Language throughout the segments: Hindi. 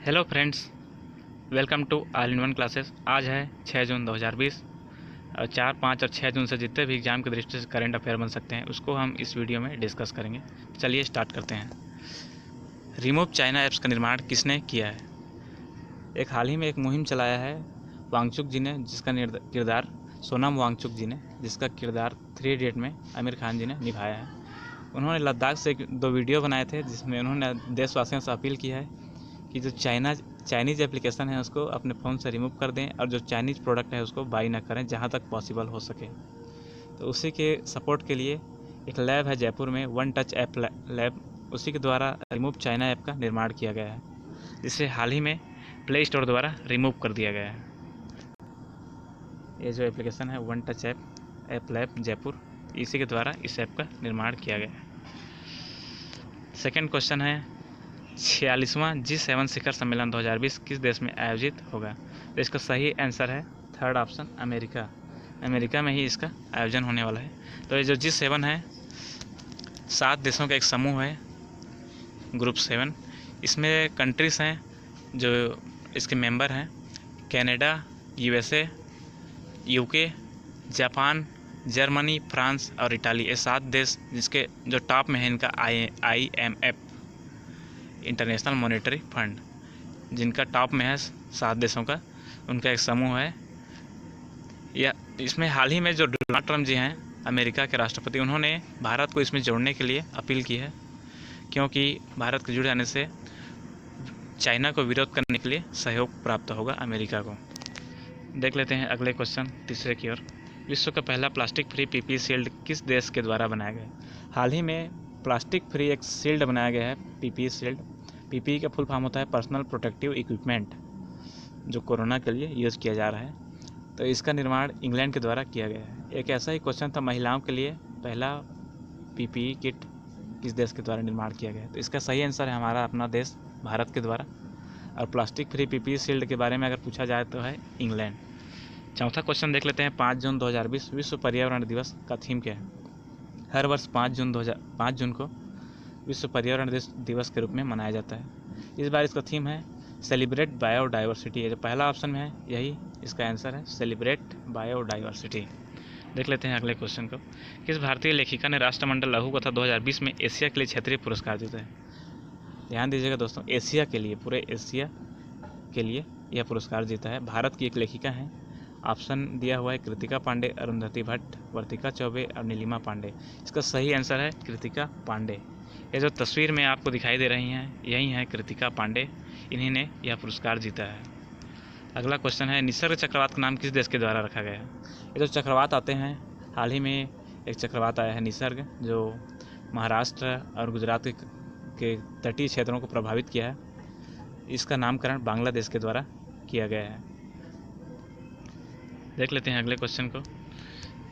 Hello friends, welcome to all in one classes. आज है 6 जून 2020 और 4, 5 और 6 जून से जितने भी एग्ज़ाम की दृष्टि से करंट अफेयर बन सकते हैं उसको हम इस वीडियो में डिस्कस करेंगे। चलिए स्टार्ट करते हैं। रिमूव चाइना ऐप्स का निर्माण किसने किया है? एक हाल ही में एक मुहिम चलाया है वांगचुक जी ने, जिसका किरदार सोनम वांगचुक जी ने, जिसका किरदार 3 इडियट में आमिर खान जी ने निभाया है। उन्होंने लद्दाख से 2 वीडियो बनाए थे जिसमें उन्होंने देशवासियों से अपील की है कि जो चाइनीज़ एप्लीकेशन है उसको अपने फ़ोन से रिमूव कर दें और जो चाइनीज़ प्रोडक्ट है उसको बाई ना करें जहाँ तक पॉसिबल हो सके। तो उसी के सपोर्ट के लिए एक लैब है जयपुर में, वन टच ऐप लैब, उसी के द्वारा रिमूव चाइना ऐप का निर्माण किया गया है, जिसे हाल ही में प्ले स्टोर द्वारा रिमूव कर दिया गया है। ये जो एप्लीकेशन है one touch app lab Jaipur, इसी के द्वारा इस ऐप का निर्माण किया गया है। सेकेंड क्वेश्चन है 46वां G7 शिखर सम्मेलन 2020 किस देश में आयोजित होगा? तो इसका सही आंसर है थर्ड ऑप्शन, अमेरिका। अमेरिका में ही इसका आयोजन होने वाला है। तो ये जो G7 है 7 देशों का एक समूह है, ग्रुप 7। इसमें कंट्रीज़ हैं जो इसके मेंबर हैं, Canada, USA, UK, Japan, Germany, France और इटाली। ये 7 देश जिसके जो टॉप में है इनका IMF इंटरनेशनल मॉनेटरी फंड, जिनका टॉप में है 7 देशों का, उनका एक समूह है। या इसमें हाल ही में जो डोनाल्ड ट्रम्प जी हैं अमेरिका के राष्ट्रपति, उन्होंने भारत को इसमें जोड़ने के लिए अपील की है, क्योंकि भारत के जुड़ जाने से चाइना को विरोध करने के लिए सहयोग प्राप्त होगा अमेरिका को। देख लेते हैं अगले क्वेश्चन, तीसरे की ओर। विश्व का पहला प्लास्टिक फ्री PPE शील्ड किस देश के द्वारा बनाया गया? हाल ही में प्लास्टिक फ्री एक शील्ड बनाया गया है, PPE शील्ड। PPE का फुल फॉर्म होता है पर्सनल प्रोटेक्टिव इक्विपमेंट, जो कोरोना के लिए यूज़ किया जा रहा है। तो इसका निर्माण इंग्लैंड के द्वारा किया गया है। एक ऐसा ही क्वेश्चन था महिलाओं के लिए, पहला PPE किट किस देश के द्वारा निर्माण किया गया है? तो इसका सही आंसर है हमारा अपना देश भारत के द्वारा। और प्लास्टिक फ्री PPE शील्ड के बारे में अगर पूछा जाए तो है इंग्लैंड। चौथा क्वेश्चन देख लेते हैं 5 जून 2020 विश्व पर्यावरण दिवस का थीम क्या है? हर वर्ष 5 जून को विश्व पर्यावरण दिवस के रूप में मनाया जाता है। इस बार इसका थीम है सेलिब्रेट बायोडाइवर्सिटी। ये जो पहला ऑप्शन में है यही इसका आंसर है, सेलिब्रेट बायोडाइवर्सिटी। देख लेते हैं अगले क्वेश्चन को। किस भारतीय लेखिका ने राष्ट्रमंडल लघु कथा 2020 में एशिया के लिए क्षेत्रीय पुरस्कार जीता है? ध्यान दीजिएगा दोस्तों, एशिया के लिए, पूरे एशिया के लिए यह पुरस्कार जीता है। भारत की एक लेखिका है, ऑप्शन दिया हुआ है कृतिका पांडे, अरुंधति भट्ट, वर्तिका चौबे और नीलिमा पांडे। इसका सही आंसर है कृतिका पांडे। ये जो तस्वीर में आपको दिखाई दे रही हैं यही हैं कृतिका पांडे, इन्हीं ने यह पुरस्कार जीता है। अगला क्वेश्चन है निसर्ग चक्रवात का नाम किस देश के द्वारा रखा गया है? ये जो चक्रवात आते हैं, हाल ही में एक चक्रवात आया है निसर्ग, जो महाराष्ट्र और गुजरात के तटीय क्षेत्रों को प्रभावित किया है। इसका नामकरण बांग्लादेश के द्वारा किया गया है। देख लेते हैं अगले क्वेश्चन को।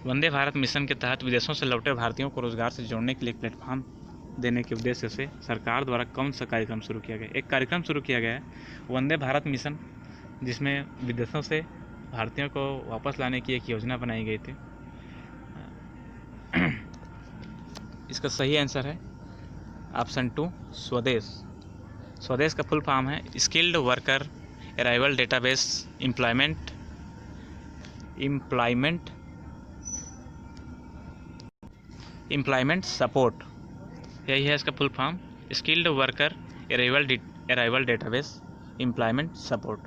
वंदे भारत मिशन के तहत विदेशों से लौटे भारतीयों को रोजगार से जोड़ने के लिए एक प्लेटफॉर्म देने के उद्देश्य से सरकार द्वारा कौन सा कार्यक्रम शुरू किया गया? एक कार्यक्रम शुरू किया गया है वंदे भारत मिशन, जिसमें विदेशों से भारतीयों को वापस लाने की एक योजना बनाई गई थी। इसका सही आंसर है ऑप्शन 2, स्वदेश। स्वदेश का फुल फॉर्म है skilled worker arrival database employment support, यही है इसका full form, skilled worker arrival database employment support.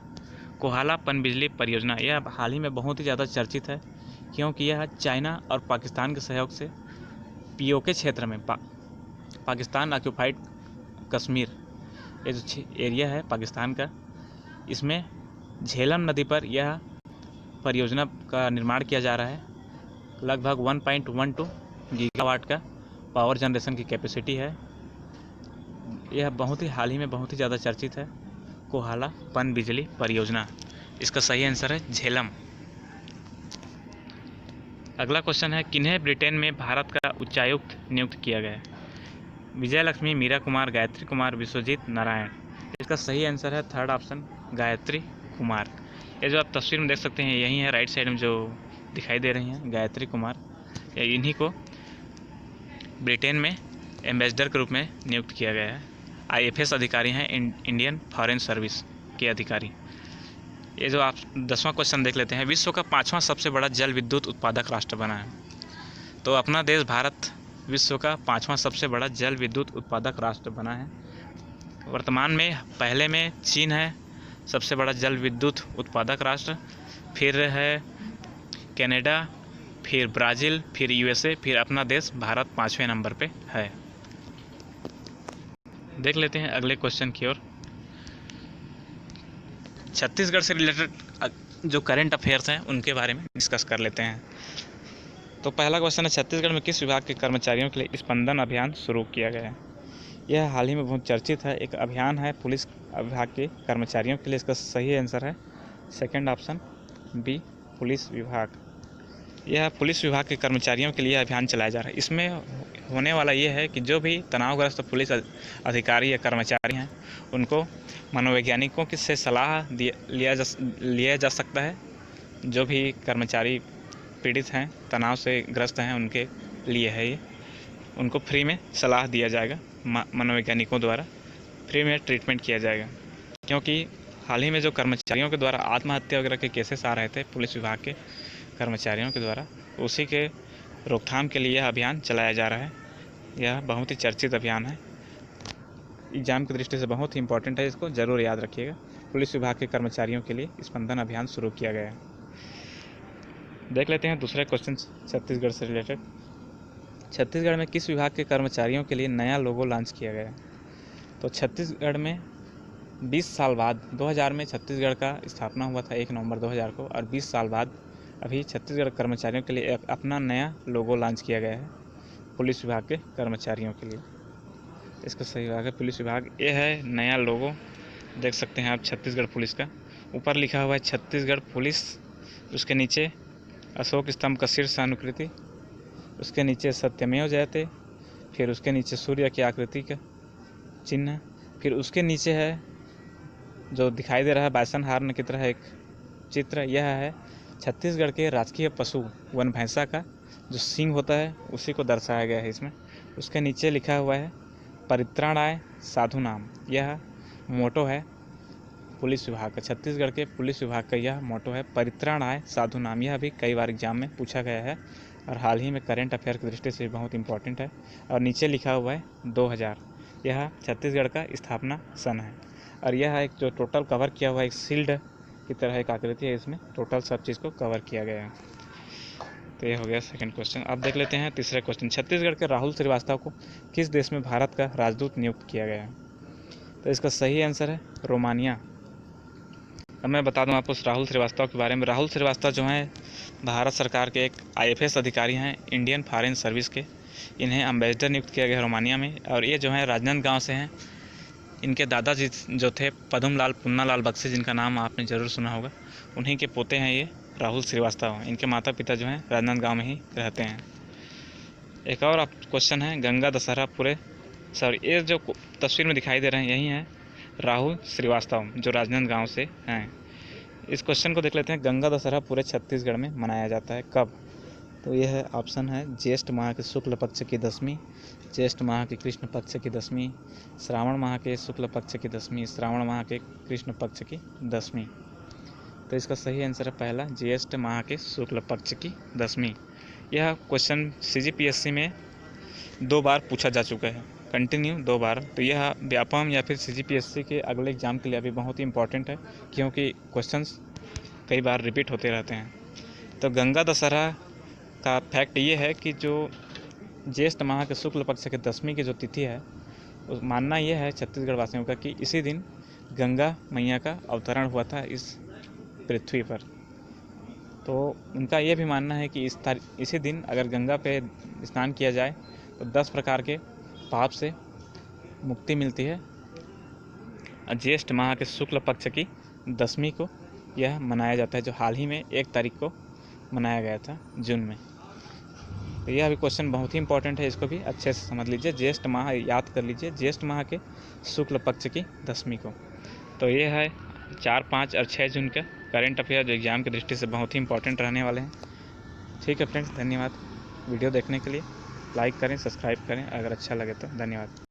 Kohala पनबिजली परियोजना, यह हाल ही में बहुत ही ज़्यादा चर्चित है, क्योंकि यह चाइना और पाकिस्तान के सहयोग से POK क्षेत्र में पाकिस्तान ऑक्यूपाइड कश्मीर, ये जो एरिया है पाकिस्तान का, इसमें झेलम नदी पर यह परियोजना का निर्माण किया जा रहा है। लगभग 1.12 गीगावाट का पावर जनरेशन की कैपेसिटी है। यह बहुत ही हाल ही में बहुत ही ज़्यादा चर्चित है, कोहाला पनबिजली परियोजना। इसका सही आंसर है झेलम। अगला क्वेश्चन है किन्हें ब्रिटेन में भारत का उच्चायुक्त नियुक्त किया गया है? विजय लक्ष्मी, मीरा कुमार, गायत्री कुमार, विश्वजीत नारायण। इसका सही आंसर है थर्ड ऑप्शन, गायत्री कुमार। ये जो आप तस्वीर में देख सकते हैं यही है राइट साइड में जो दिखाई दे रही हैं, गायत्री कुमार। इन्हीं को ब्रिटेन में एम्बेसडर के रूप में नियुक्त किया गया है। IFS अधिकारी हैं, इंडियन फॉरेन सर्विस। के अधिकारी। ये जो आप 10वां क्वेश्चन देख लेते हैं, विश्व का 5वां सबसे बड़ा जल विद्युत उत्पादक राष्ट्र बना है। तो अपना देश भारत विश्व का 5वां सबसे बड़ा जल विद्युत उत्पादक राष्ट्र बना है। वर्तमान में पहले में चीन है सबसे बड़ा जल विद्युत उत्पादक राष्ट्र, फिर है कनाडा, फिर ब्राज़ील, फिर यूएसए, फिर अपना देश भारत 5वें नंबर पे है। देख लेते हैं अगले क्वेश्चन की ओर। छत्तीसगढ़ से रिलेटेड जो करंट अफेयर्स हैं उनके बारे में डिस्कस कर लेते हैं। तो पहला क्वेश्चन है, छत्तीसगढ़ में किस विभाग के कर्मचारियों के लिए स्पंदन अभियान शुरू किया गया है? यह हाल ही में बहुत चर्चित है, एक अभियान है पुलिस विभाग के कर्मचारियों के लिए। इसका सही आंसर है सेकंड ऑप्शन बी, पुलिस विभाग। यह पुलिस विभाग के कर्मचारियों के लिए अभियान चलाया जा रहा है। इसमें होने वाला ये है कि जो भी तनावग्रस्त पुलिस अधिकारी या कर्मचारी हैं उनको मनोवैज्ञानिकों से सलाह लिया जा सकता है। जो भी कर्मचारी पीड़ित हैं, तनाव से ग्रस्त हैं, उनके लिए है ये। उनको फ्री में सलाह दिया जाएगा, मनोवैज्ञानिकों द्वारा फ्री में ट्रीटमेंट किया जाएगा। क्योंकि हाल ही में जो कर्मचारियों के द्वारा आत्महत्या वगैरह के केसेस आ रहे थे पुलिस विभाग के कर्मचारियों के द्वारा, उसी के रोकथाम के लिए यह अभियान चलाया जा रहा है। यह बहुत ही चर्चित अभियान है, एग्जाम की दृष्टि से बहुत ही इंपॉर्टेंट है, इसको ज़रूर याद रखिएगा। पुलिस विभाग के कर्मचारियों के लिए स्पंदन अभियान शुरू किया गया है। देख लेते हैं दूसरे क्वेश्चन छत्तीसगढ़ से रिलेटेड। छत्तीसगढ़ में किस विभाग के कर्मचारियों के लिए नया लोगो लॉन्च किया गया? तो छत्तीसगढ़ में 20 साल बाद 2000 में छत्तीसगढ़ का स्थापना हुआ था 1 नवंबर 2000 को, और 20 साल बाद अभी छत्तीसगढ़ कर्मचारियों के लिए अपना नया लोगो लॉन्च किया गया है पुलिस विभाग के कर्मचारियों के लिए। इसका सही विभाग है पुलिस विभाग। ये है नया लोगो, देख सकते हैं आप छत्तीसगढ़ पुलिस का। ऊपर लिखा हुआ है छत्तीसगढ़ पुलिस, उसके नीचे अशोक स्तंभ का शीर्ष अनुकृति, उसके नीचे सत्यमेव जयते, फिर उसके नीचे सूर्य की आकृति का चिन्ह, फिर उसके नीचे है जो दिखाई दे रहा है बाइसन हार्न की तरह एक चित्र। यह है छत्तीसगढ़ के राजकीय पशु वन भैंसा का जो सींग होता है उसी को दर्शाया गया है इसमें। उसके नीचे लिखा हुआ है परित्राणाय साधु नाम। यह मोटो है पुलिस विभाग का, छत्तीसगढ़ के पुलिस विभाग का यह मोटो है परित्राणाय साधु नाम। यह भी कई बार एग्जाम में पूछा गया है और हाल ही में करंट अफेयर की दृष्टि से बहुत इंपॉर्टेंट है। और नीचे लिखा हुआ है 2000, यह छत्तीसगढ़ का स्थापना सन है। और यह एक जो टोटल कवर किया हुआ एक शील्ड की तरह एक आकृति है, इसमें टोटल सब चीज़ को कवर किया गया है। तो ये हो गया सेकंड क्वेश्चन। अब देख लेते हैं तीसरा क्वेश्चन। छत्तीसगढ़ के राहुल श्रीवास्तव को किस देश में भारत का राजदूत नियुक्त किया गया है? तो इसका सही आंसर है रोमानिया। अब मैं बता दूं आपको राहुल श्रीवास्तव के बारे में। राहुल श्रीवास्तव जो हैं भारत सरकार के एक IFS अधिकारी हैं, इंडियन फॉरेन सर्विस के। इन्हें एम्बेसडर नियुक्त किया गया रोमानिया में। और ये जो है राजनांदगांव से हैं। इनके दादाजी जो थे पद्मलाल पुन्नालाल बख्शी, जिनका नाम आपने ज़रूर सुना होगा, उन्हीं के पोते हैं ये राहुल श्रीवास्तव। इनके माता पिता जो हैं राजनांदगांव में ही रहते हैं। एक और आप क्वेश्चन है, गंगा दशहरा ये जो तस्वीर में दिखाई दे रहे हैं यही हैं राहुल श्रीवास्तव जो राजनांदगांव से हैं। इस क्वेश्चन को देख लेते हैं, गंगा दशहरा पूरे छत्तीसगढ़ में मनाया जाता है कब? तो यह ऑप्शन है ज्येष्ठ माह के शुक्ल पक्ष की 10वीं, ज्येष्ठ माह के कृष्ण पक्ष की 10वीं, श्रावण माह के शुक्ल पक्ष की 10वीं, श्रावण माह के कृष्ण पक्ष की 10वीं। तो इसका सही आंसर है पहला, ज्येष्ठ माह के शुक्ल पक्ष की 10वीं। यह क्वेश्चन CGPSC में 2 बार पूछा जा चुका है, कंटिन्यू 2 बार। तो यह व्यापम या फिर CGPSC के अगले एग्जाम के लिए अभी बहुत ही इंपॉर्टेंट है, क्योंकि क्वेश्चंस कई बार रिपीट होते रहते हैं। तो गंगा दशहरा का फैक्ट ये है कि जो ज्येष्ठ माह के शुक्ल पक्ष के 10वीं की जो तिथि है, उस मानना यह है छत्तीसगढ़ वासियों का कि इसी दिन गंगा मैया का अवतरण हुआ था इस पृथ्वी पर। तो उनका ये भी मानना है कि इसी दिन अगर गंगा पे स्नान किया जाए तो 10 प्रकार के पाप से मुक्ति मिलती है। ज्येष्ठ माह के शुक्ल पक्ष की 10वीं को यह मनाया जाता है, जो हाल ही में 1 तारीख को मनाया गया था जून में। तो यह भी क्वेश्चन बहुत ही इंपॉर्टेंट है, इसको भी अच्छे से समझ लीजिए। ज्येष्ठ माह याद कर लीजिए, ज्येष्ठ माह के शुक्ल पक्ष की 10वीं को। तो ये है 4, 5 और 6 जून का करंट अफेयर जो एग्जाम की दृष्टि से बहुत ही इंपॉर्टेंट रहने वाले हैं। ठीक है फ्रेंड्स, धन्यवाद वीडियो देखने के लिए। लाइक करें, सब्सक्राइब करें अगर अच्छा लगे तो। धन्यवाद।